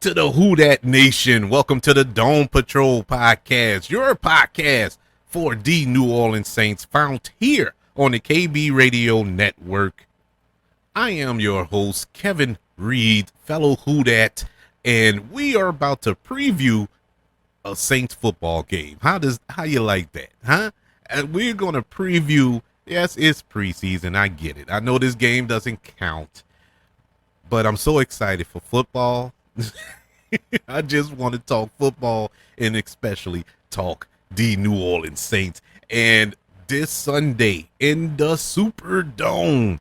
to the Who Dat Nation. Welcome to the Dome Patrol podcast, your podcast for the New Orleans Saints, found here on the KB Radio Network. I am your host, Kevin Reed, fellow Who Dat, and we are about to preview a Saints football game. How you like that, huh? And we're going to preview, yes, it's preseason, I get it. I know this game doesn't count, but I'm so excited for football. I just want to talk football and especially talk the New Orleans Saints. And this Sunday in the Superdome,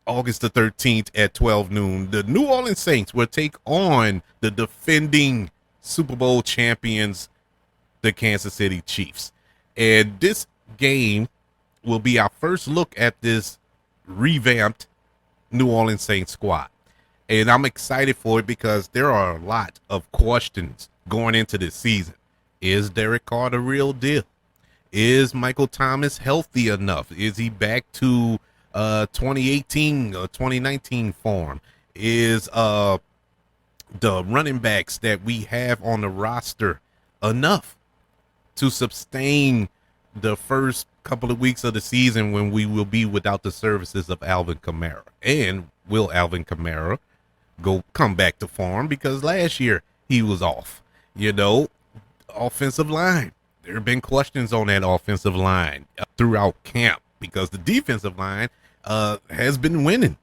August the 13th at 12 noon, the New Orleans Saints will take on the defending Super Bowl champions, the Kansas City Chiefs. And this game will be our first look at this revamped New Orleans Saints squad. And I'm excited for it because there are a lot of questions going into this season. Is Derek Carr the real deal? Is Michael Thomas healthy enough? Is he back to 2018 or 2019 form? Is the running backs that we have on the roster enough to sustain the first couple of weeks of the season when we will be without the services of Alvin Kamara? And will Alvin Kamara come back to form, because last year he was off? Offensive line, there have been questions on that offensive line throughout camp because the defensive line has been winning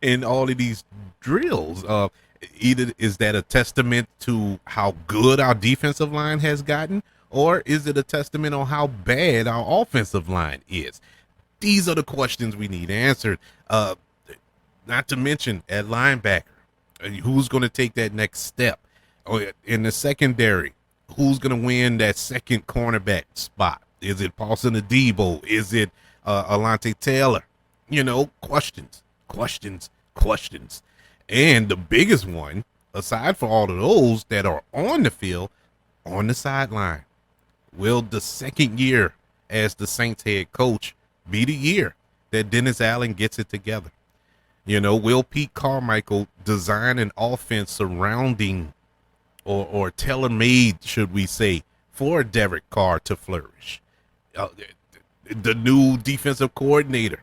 in all of these drills. Either is that a testament to how good our defensive line has gotten, or is it a testament on how bad our offensive line is? These are the questions we need answered. Not to mention at linebacker, who's going to take that next step? In the secondary, who's going to win that second cornerback spot? Is it Paulson Adebo? Is it Alante Taylor? Questions. And the biggest one, aside from all of those that are on the field, on the sideline, will the second year as the Saints head coach be the year that Dennis Allen gets it together? Will Pete Carmichael design an offense surrounding or tailor-made, should we say, for Derek Carr to flourish? The new defensive coordinator,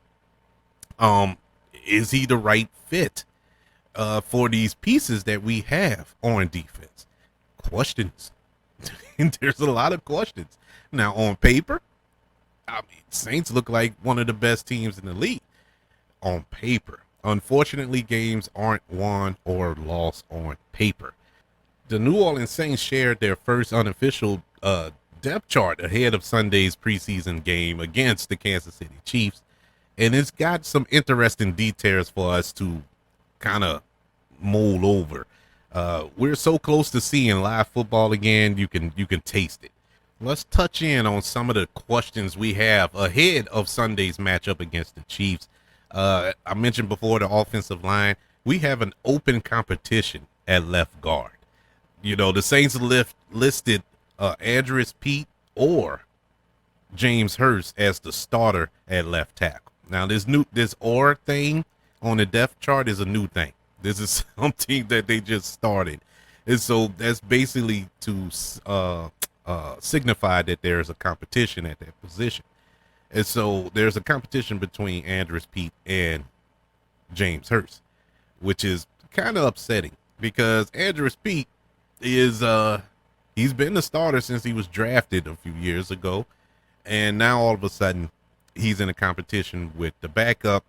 is he the right fit for these pieces that we have on defense? Questions. There's a lot of questions. Now, on paper, Saints look like one of the best teams in the league on paper. Unfortunately, games aren't won or lost on paper. The New Orleans Saints shared their first unofficial depth chart ahead of Sunday's preseason game against the Kansas City Chiefs, and it's got some interesting details for us to kind of mold over. We're so close to seeing live football again, you can taste it. Let's touch in on some of the questions we have ahead of Sunday's matchup against the Chiefs. I mentioned before the offensive line. We have an open competition at left guard. The Saints listed Andres Pete or James Hurst as the starter at left tackle. Now, this or thing on the depth chart is a new thing. This is something that they just started, and so that's basically to signify that there is a competition at that position. And so there's a competition between Andres Pete and James Hurst, which is kind of upsetting because Andres Pete is he's been the starter since he was drafted a few years ago, and now all of a sudden he's in a competition with the backup,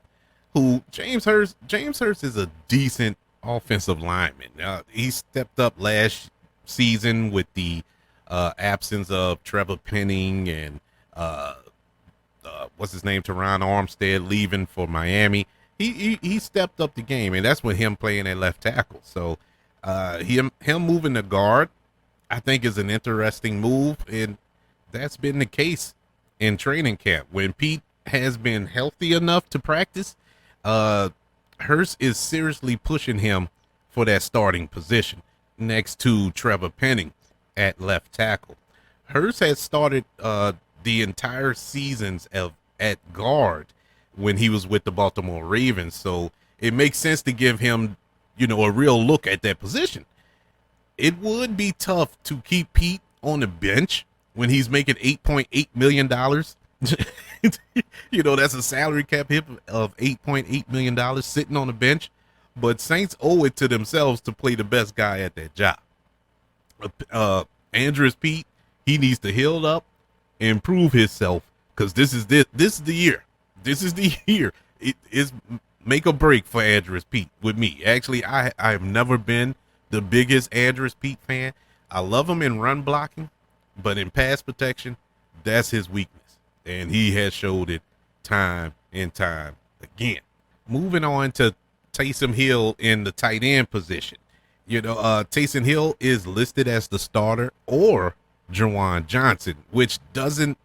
who James Hurst is a decent offensive lineman. He stepped up last season with the absence of Trevor Penning and what's his name, Teron Armstead leaving for Miami. He stepped up the game, and that's with him playing at left tackle. So him moving to guard, I think, is an interesting move, and that's been the case in training camp. When Pete has been healthy enough to practice, Hurst is seriously pushing him for that starting position next to Trevor Penning at left tackle. Hurst has started the entire seasons at guard when he was with the Baltimore Ravens, so it makes sense to give him a real look at that position. It would be tough to keep Pete on the bench when he's making $8.8 million. That's a salary cap hit of $8.8 million sitting on the bench. But Saints owe it to themselves to play the best guy at that job. Andrews Pete, he needs to heal up and prove himself, because this is the year. This is the year. It is make or break for Andrews Pete with me. Actually, I have never been the biggest Andrews Pete fan. I love him in run blocking, but in pass protection, that's his weakness. And he has showed it time and time again. Moving on to Taysom Hill in the tight end position. Taysom Hill is listed as the starter or Juwan Johnson, which doesn't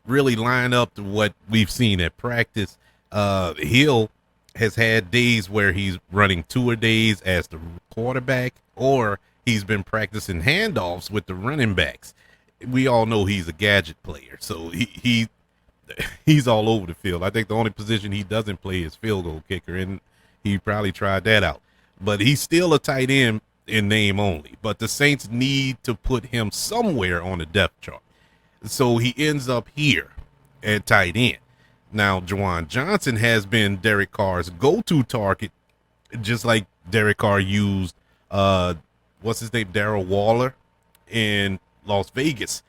really line up to what we've seen at practice. Hill has had days where he's running two-a-days as the quarterback, or he's been practicing handoffs with the running backs. We all know he's a gadget player, so he's all over the field. I think the only position he doesn't play is field goal kicker, and he probably tried that out. But he's still a tight end in name only. But the Saints need to put him somewhere on the depth chart. So he ends up here at tight end. Now, Juwan Johnson has been Derek Carr's go-to target, just like Derek Carr used, what's his name, Darrell Waller in Las Vegas.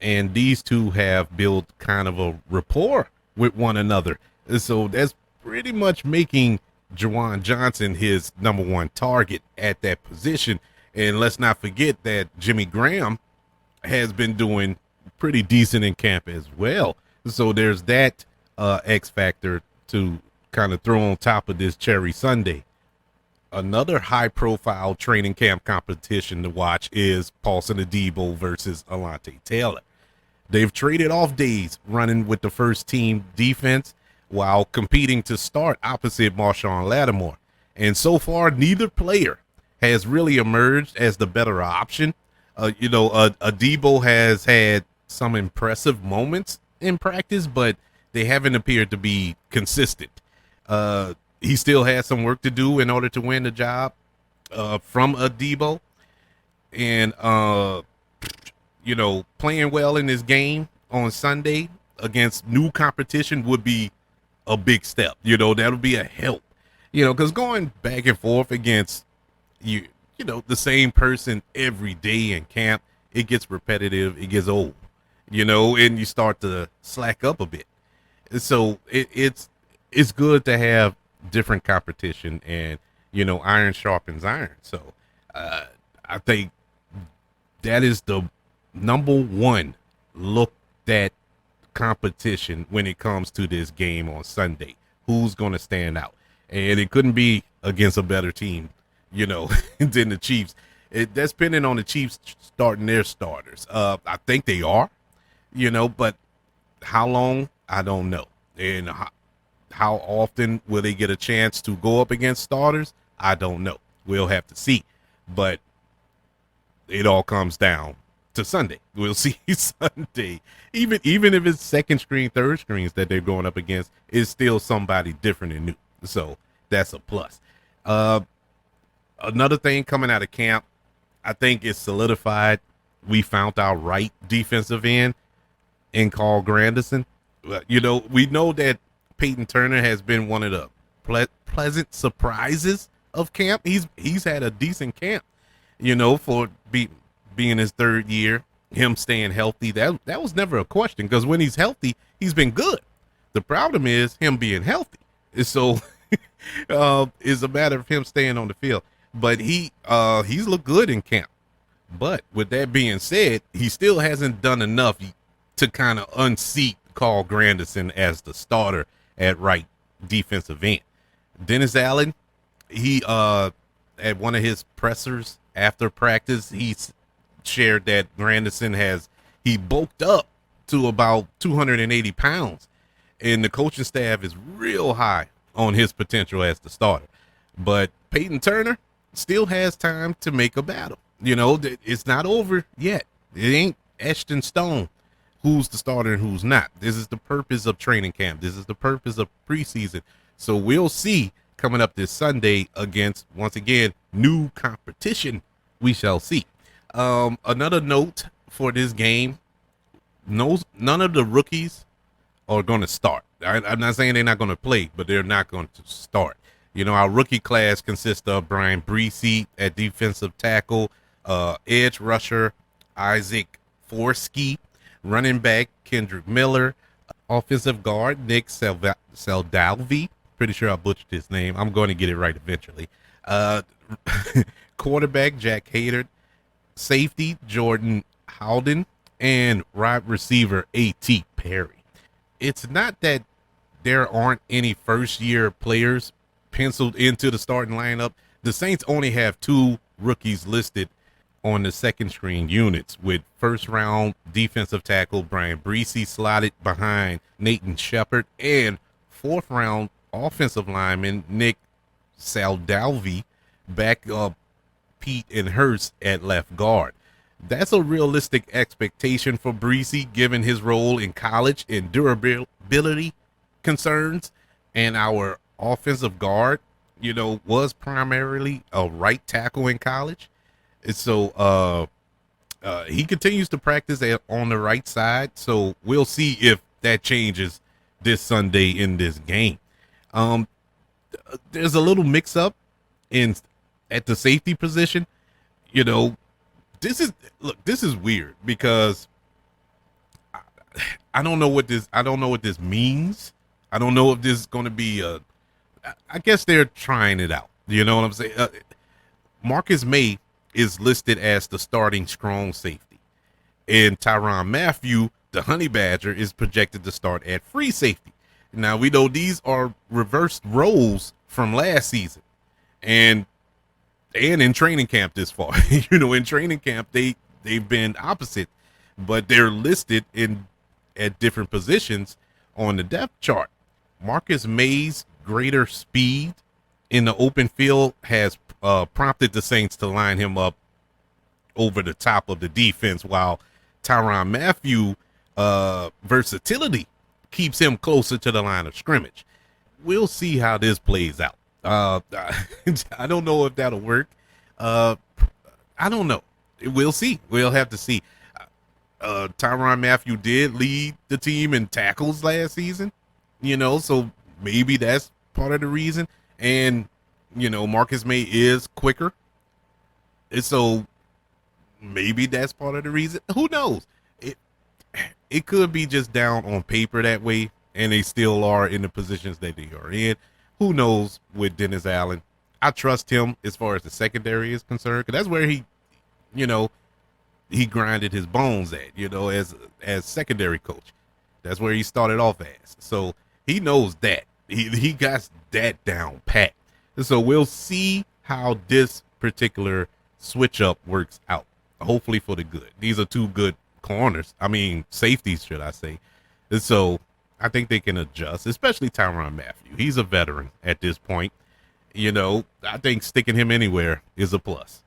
And these two have built kind of a rapport with one another. So that's pretty much making Juwan Johnson his number one target at that position. And let's not forget that Jimmy Graham has been doing pretty decent in camp as well. So there's that X factor to kind of throw on top of this cherry sundae. Another high-profile training camp competition to watch is Paulson Adebo versus Alontae Taylor. They've traded off days running with the first team defense while competing to start opposite Marshawn Lattimore. And so far, neither player has really emerged as the better option. Adebo has had some impressive moments in practice, but they haven't appeared to be consistent. He still has some work to do in order to win the job from Adebo. And, playing well in this game on Sunday against new competition would be a big step. That'll be a help. Because going back and forth against the same person every day in camp, it gets repetitive, it gets old, and you start to slack up a bit. So it's good to have different competition, and iron sharpens iron. So I think that is the number one looked at competition when it comes to this game on Sunday. Who's going to stand out? And it couldn't be against a better team, than the Chiefs. That's depending on the Chiefs starting their starters. I think they are, but how long, I don't know. And how often will they get a chance to go up against starters? I don't know. We'll have to see. But it all comes down to Sunday. We'll see Sunday. Even if it's second string, third strings that they're going up against, it's still somebody different and new. So that's a plus. Another thing coming out of camp, I think it's solidified. We found our right defensive end in Carl Granderson. We know that Peyton Turner has been one of the pleasant surprises of camp. He's had a decent camp, for being his third year, him staying healthy. That was never a question, because when he's healthy, he's been good. The problem is him being healthy. So it's a matter of him staying on the field. But he's looked good in camp. But with that being said, he still hasn't done enough to kind of unseat Carl Granderson as the starter at right defensive end. Dennis Allen, he at one of his pressers after practice, he shared that Granderson he bulked up to about 280 pounds, and the coaching staff is real high on his potential as the starter. But Peyton Turner still has time to make a battle. It's not over yet. It ain't etched in stone who's the starter and who's not. This is the purpose of training camp. This is the purpose of preseason. So we'll see coming up this Sunday against, once again, new competition, we shall see. Another note for this game: none of the rookies are going to start. I'm not saying they're not going to play, but they're not going to start. You know, our rookie class consists of Brian Breesy at defensive tackle, edge rusher Isaac Forsky, running back Kendrick Miller, offensive guard Nick Seldalvi. Pretty sure I butchered his name. I'm going to get it right eventually. Uh, Quarterback Jack Hader, safety Jordan Howden, and wide receiver A.T. Perry. It's not that there aren't any first year players penciled into the starting lineup. The Saints only have two rookies listed on the second string units, with first round defensive tackle Brian Breesy slotted behind Nathan Shepard and fourth round offensive lineman Nick Saldalvi back up Pete and Hurst at left guard. That's a realistic expectation for Breesy given his role in college and durability concerns. And our offensive guard, was primarily a right tackle in college. And so he continues to practice on the right side. So we'll see if that changes this Sunday in this game. There's a little mix up at the safety position. This is weird because I don't know what this means. I don't know if this is going to be I guess they're trying it out. You know what I'm saying? Marcus May is listed as the starting strong safety, and Tyrann Mathieu, the Honey Badger, is projected to start at free safety. Now we know these are reversed roles from last season, and in training camp this far. In training camp they've been opposite, but they're listed at different positions on the depth chart. Marcus May's greater speed in the open field has prompted the Saints to line him up over the top of the defense, while Tyrann Mathieu versatility keeps him closer to the line of scrimmage. We'll see how this plays out. I don't know if that'll work. I don't know. We'll see. We'll have to see. Tyrann Mathieu did lead the team in tackles last season, so maybe that's part of the reason. And, Marcus May is quicker. And so maybe that's part of the reason. Who knows? It could be just down on paper that way, and they still are in the positions that they are in. Who knows with Dennis Allen? I trust him as far as the secondary is concerned, because that's where he grinded his bones at, as secondary coach. That's where he started off as. So he knows that. He got that down pat. And so we'll see how this particular switch up works out. Hopefully for the good. These are two good safeties, should I say. And so I think they can adjust, especially Tyrann Mathieu. He's a veteran at this point. I think sticking him anywhere is a plus.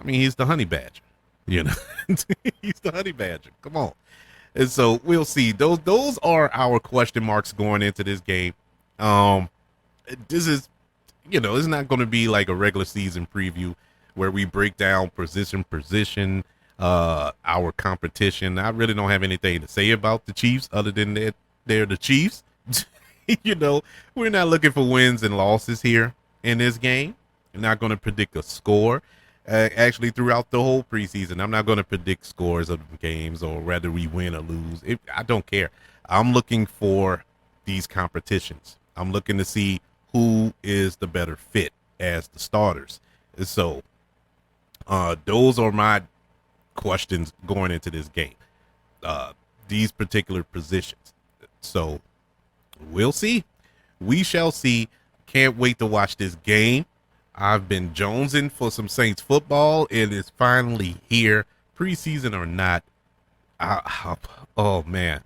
He's the Honey Badger. He's the Honey Badger. Come on. And so we'll see. Those are our question marks going into this game. This is, it's not going to be like a regular season preview where we break down position, our competition. I really don't have anything to say about the Chiefs other than that they're the Chiefs. We're not looking for wins and losses here in this game. I'm not going to predict a score. Actually, throughout the whole preseason, I'm not going to predict scores of the games or whether we win or lose. I don't care. I'm looking for these competitions. I'm looking to see who is the better fit as the starters. So those are my questions going into this game. These particular positions. So we'll see. We shall see. Can't wait to watch this game. I've been jonesing for some Saints football, and it's finally here, preseason or not. Oh man,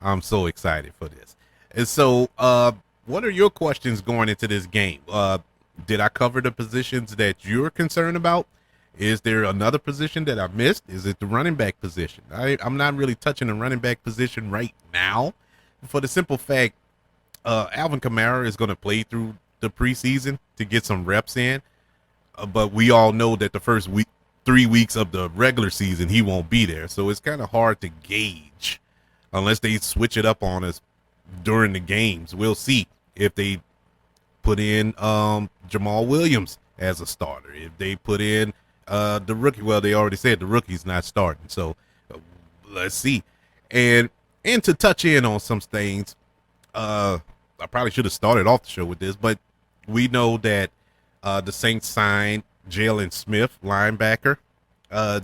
I'm so excited for this. And so, what are your questions going into this game? Did I cover the positions that you're concerned about? Is there another position that I missed? Is it the running back position? I'm not really touching the running back position right now, for the simple fact, Alvin Kamara is going to play through the preseason to get some reps in. but we all know that the first 3 weeks of the regular season he won't be there, so it's kind of hard to gauge unless they switch it up on us during the games. We'll see if they put in Jamal Williams as a starter, if they put in the rookie. Well, they already said the rookie's not starting, so let's see. And to touch in on some things, I probably should have started off the show with this, but we know that the Saints signed Jalen Smith, linebacker,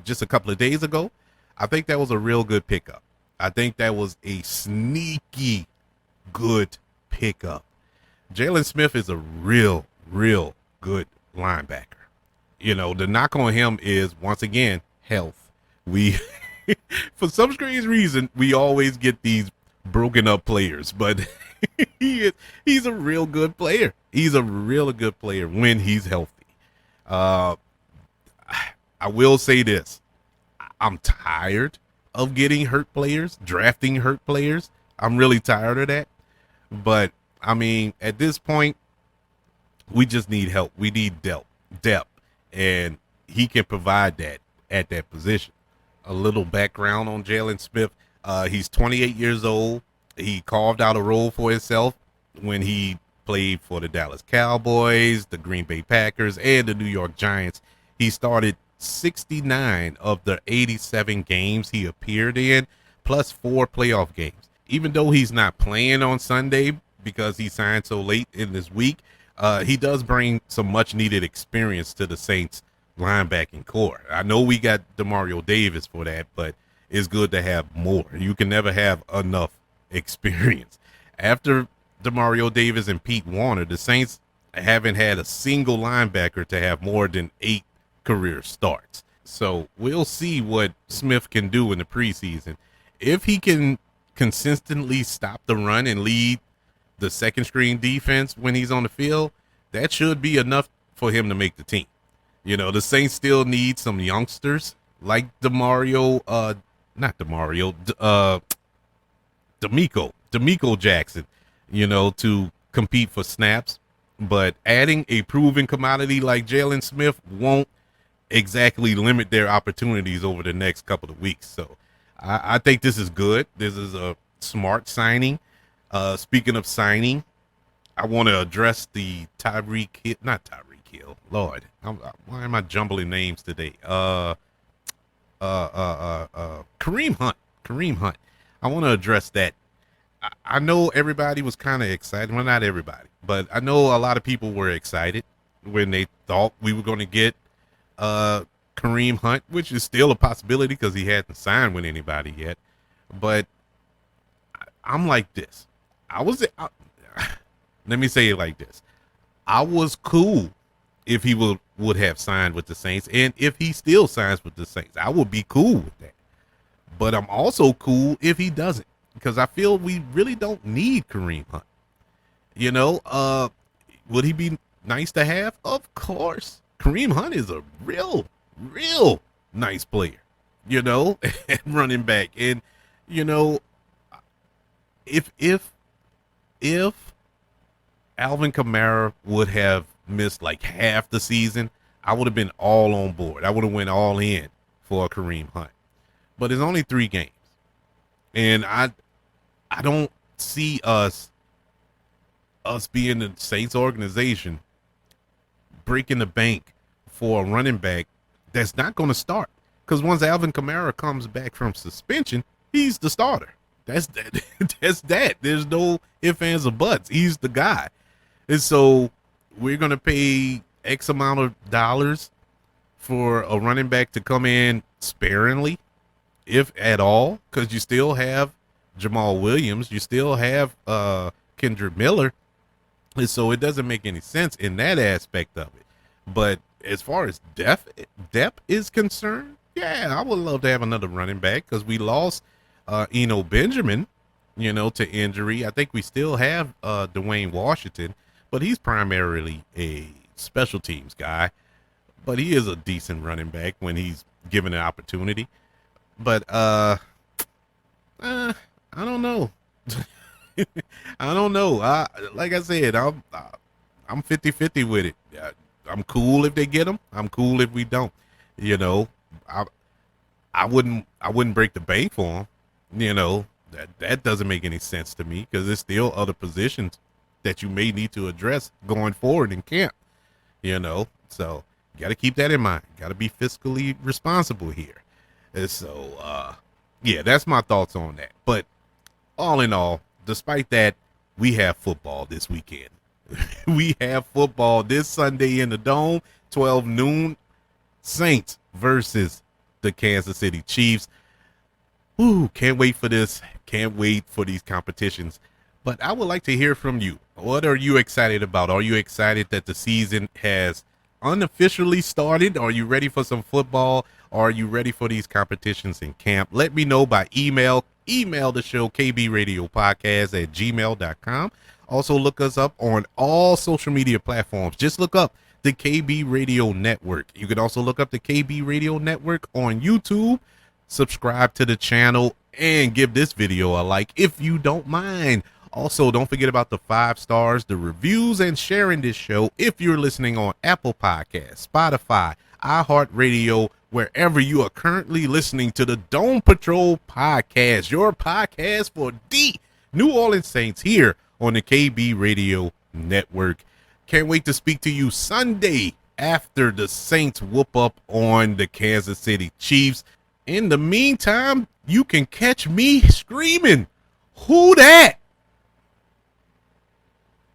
just a couple of days ago. I think that was a real good pickup. I think that was a sneaky good pickup. Jalen Smith is a real good linebacker. You know, the knock on him is, once again, health. We, for some strange reason, we always get these broken up players, but he's a real good player. He's a real good player when he's healthy. I will say this. I'm tired of getting hurt players, drafting hurt players. I'm really tired of that. But, I mean, at this point, we just need help. We need depth. And he can provide that at that position. A little background on Jalen Smith. He's 28 years old. He carved out a role for himself when he played for the Dallas Cowboys, the Green Bay Packers, and the New York Giants. He started 69 of the 87 games he appeared in, plus 4 playoff games. Even though he's not playing on Sunday because he signed so late in this week, he does bring some much-needed experience to the Saints linebacking core. I know we got Demario Davis for that, but it's good to have more. You can never have enough experience. After Demario Davis and Pete Warner, the Saints haven't had a single linebacker to have more than 8 career starts. So we'll see what Smith can do in the preseason. If he can consistently stop the run and lead the second string defense when he's on the field, that should be enough for him to make the team. You know, the Saints still need some youngsters like D'Amico Jackson, you know, to compete for snaps. But adding a proven commodity like Jalen Smith won't exactly limit their opportunities over the next couple of weeks. So I think this is good. This is a smart signing. Speaking of signing, I want to address the Tyreek Hill. Lord, why am I jumbling names today? Kareem Hunt. I want to address that. I know everybody was kind of excited. Well, not everybody, but I know a lot of people were excited when they thought we were going to get Kareem Hunt, which is still a possibility because he hasn't signed with anybody yet. But I'm like this. Let me say it like this. I was cool if he would have signed with the Saints, and if he still signs with the Saints, I would be cool with that. But I'm also cool if he doesn't, because I feel we really don't need Kareem Hunt. You know, would he be nice to have? Of course. Kareem Hunt is a real nice player, you know, and running back. And, you know, if Alvin Kamara would have missed like half the season, I would have been all on board. I would have went all in for Kareem Hunt. But it's only 3 games. And I don't see us being the Saints organization breaking the bank for a running back that's not going to start. Because once Alvin Kamara comes back from suspension, he's the starter. That's that. That's that. There's no ifs, ands, or buts. He's the guy. And so we're going to pay X amount of dollars for a running back to come in sparingly, if at all, because you still have Jamal Williams. You still have Kendrick Miller. And so it doesn't make any sense in that aspect of it. But as far as depth is concerned, yeah, I would love to have another running back because we lost Eno Benjamin, you know, to injury. I think we still have Dwayne Washington, but he's primarily a special teams guy. But he is a decent running back when he's given an opportunity. But I don't know. I don't know. Like I said, I'm 50-50 with it. I'm cool if they get them. I'm cool if we don't. You know, I I wouldn't break the bank for them. That doesn't make any sense to me because there's still other positions that you may need to address going forward in camp. So you got to keep that in mind. Got to be fiscally responsible here. And so, yeah, that's my thoughts on that. But all in all, despite that, we have football this weekend. We have football this Sunday in the Dome, 12 noon, Saints versus the Kansas City Chiefs. Ooh, can't wait for this. Can't wait for these competitions. But I would like to hear from you. What are you excited about? Are you excited that the season has unofficially started? Are you ready for some football? Are you ready for these competitions in camp? Let me know by email. Email the show, kbradiopodcast@gmail.com. Also, look us up on all social media platforms. Just look up the KB Radio Network. You can also look up the KB Radio Network on YouTube. Subscribe to the channel and give this video a like if you don't mind. Also, don't forget about the 5 stars, the reviews, and sharing this show if you're listening on Apple Podcasts, Spotify, iHeartRadio, wherever you are currently listening to the Dome Patrol Podcast, your podcast for the New Orleans Saints here on the KB Radio Network. Can't wait to speak to you Sunday after the Saints whoop up on the Kansas City Chiefs. In the meantime, you can catch me screaming, "Who dat?"